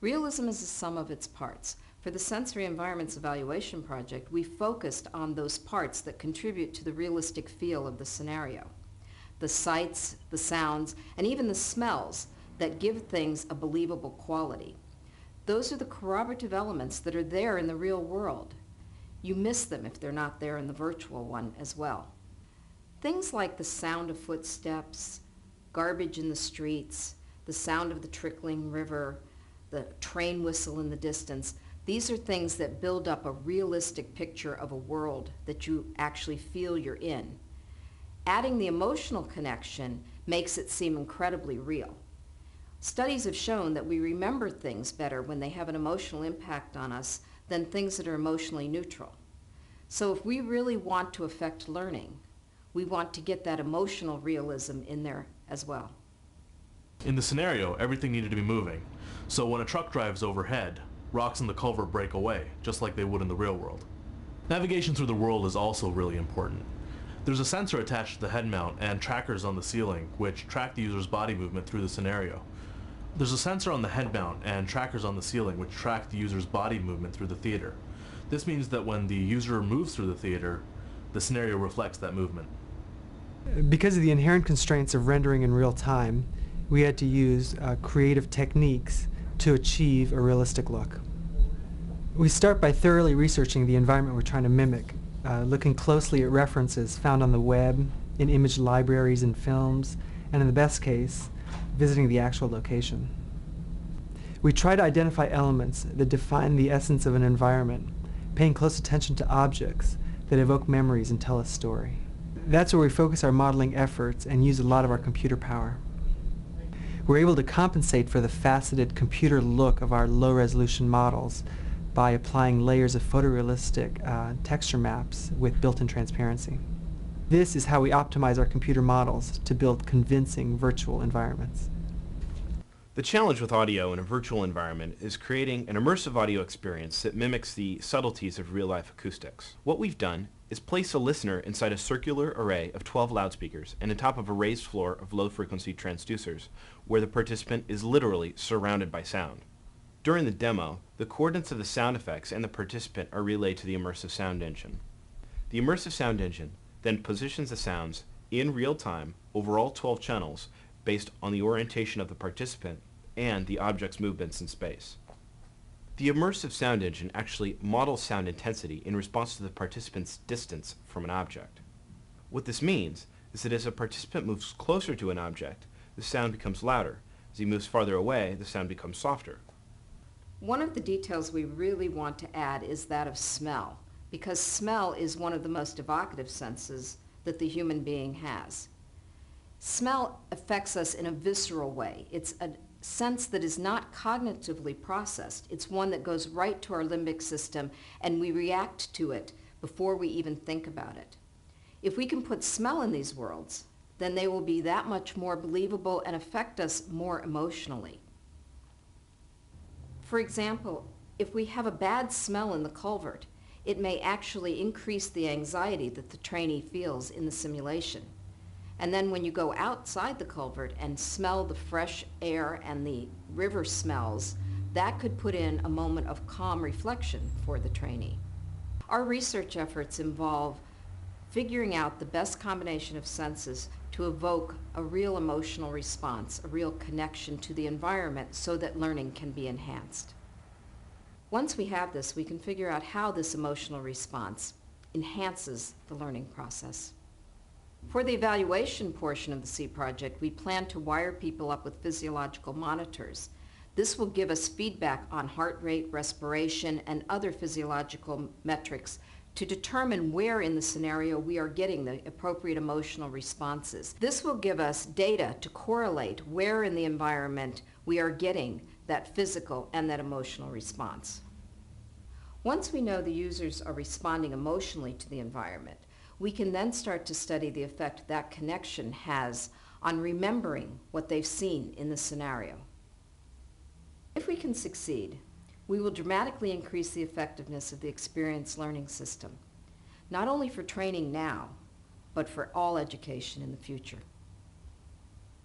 Realism is the sum of its parts. For the Sensory Environments Evaluation Project, we focused on those parts that contribute to the realistic feel of the scenario. The sights, the sounds, and even the smells that give things a believable quality. Those are the corroborative elements that are there in the real world. You miss them if they're not there in the virtual one as well. Things like the sound of footsteps, garbage in the streets, the sound of the trickling river, the train whistle in the distance, these are things that build up a realistic picture of a world that you actually feel you're in. Adding the emotional connection makes it seem incredibly real. Studies have shown that we remember things better when they have an emotional impact on us than things that are emotionally neutral. So if we really want to affect learning, we want to get that emotional realism in there as well. In the scenario, everything needed to be moving. So when a truck drives overhead, rocks in the culvert break away, just like they would in the real world. Navigation through the world is also really important. There's a sensor attached to the head mount and trackers on the ceiling, which track the user's body movement through the scenario. There's a sensor on the head mount and trackers on the ceiling, which track the user's body movement through the theater. This means that when the user moves through the theater, the scenario reflects that movement. Because of the inherent constraints of rendering in real time, we had to use creative techniques to achieve a realistic look. We start by thoroughly researching the environment we're trying to mimic, looking closely at references found on the web, in image libraries and films, and in the best case, visiting the actual location. We try to identify elements that define the essence of an environment, paying close attention to objects that evoke memories and tell a story. That's where we focus our modeling efforts and use a lot of our computer power. We're able to compensate for the faceted computer look of our low-resolution models by applying layers of photorealistic texture maps with built-in transparency. This is how we optimize our computer models to build convincing virtual environments. The challenge with audio in a virtual environment is creating an immersive audio experience that mimics the subtleties of real-life acoustics. What we've done is place a listener inside a circular array of 12 loudspeakers and on top of a raised floor of low-frequency transducers, where the participant is literally surrounded by sound. During the demo, the coordinates of the sound effects and the participant are relayed to the immersive sound engine. The immersive sound engine then positions the sounds in real time over all 12 channels based on the orientation of the participant and the object's movements in space. The immersive sound engine actually models sound intensity in response to the participant's distance from an object. What this means is that as a participant moves closer to an object, the sound becomes louder. As he moves farther away, the sound becomes softer. One of the details we really want to add is that of smell, because smell is one of the most evocative senses that the human being has. Smell affects us in a visceral way. It's a sense that is not cognitively processed. It's one that goes right to our limbic system, and we react to it before we even think about it. If we can put smell in these worlds, then they will be that much more believable and affect us more emotionally. For example, if we have a bad smell in the culvert, it may actually increase the anxiety that the trainee feels in the simulation. And then when you go outside the culvert and smell the fresh air and the river smells, that could put in a moment of calm reflection for the trainee. Our research efforts involve figuring out the best combination of senses to evoke a real emotional response, a real connection to the environment so that learning can be enhanced. Once we have this, we can figure out how this emotional response enhances the learning process. For the evaluation portion of the C project, we plan to wire people up with physiological monitors. This will give us feedback on heart rate, respiration, and other physiological metrics to determine where in the scenario we are getting the appropriate emotional responses. This will give us data to correlate where in the environment we are getting that physical and that emotional response. Once we know the users are responding emotionally to the environment, we can then start to study the effect that connection has on remembering what they've seen in the scenario. If we can succeed, we will dramatically increase the effectiveness of the experience learning system, not only for training now, but for all education in the future.